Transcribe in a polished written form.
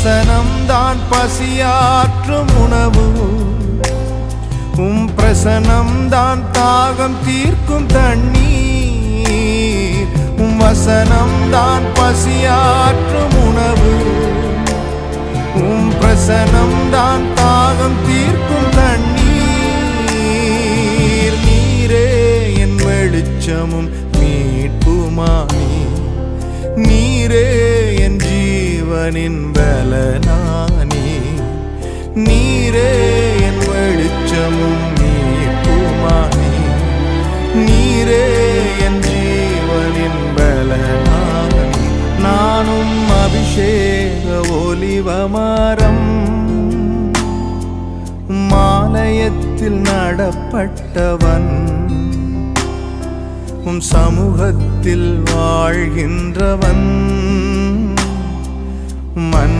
பிரசனம்தான் பசியாற்றும் உணவு, பிரசனம்தான் தாகம் தீர்க்கும் தண்ணீர். வசனம்தான் பசியாற்றும் உணவு, பிரசனம்தான் தாகம் தீர்க்கும் தண்ணீர். நீரே என் வெளிச்சமும் மீட்புமானி, நீரே என் ஜீவனின் பலனானி. நீரே என் வெளிச்சமும் மீட்புமானி, நீரே என் ஜீவனின் பலனானி. நானும் அபிஷேக ஒலிவமரம், மாலயத்தில் நடப்பட்டவன், சமூகத்தில் வாழ்கின்றவன். மன்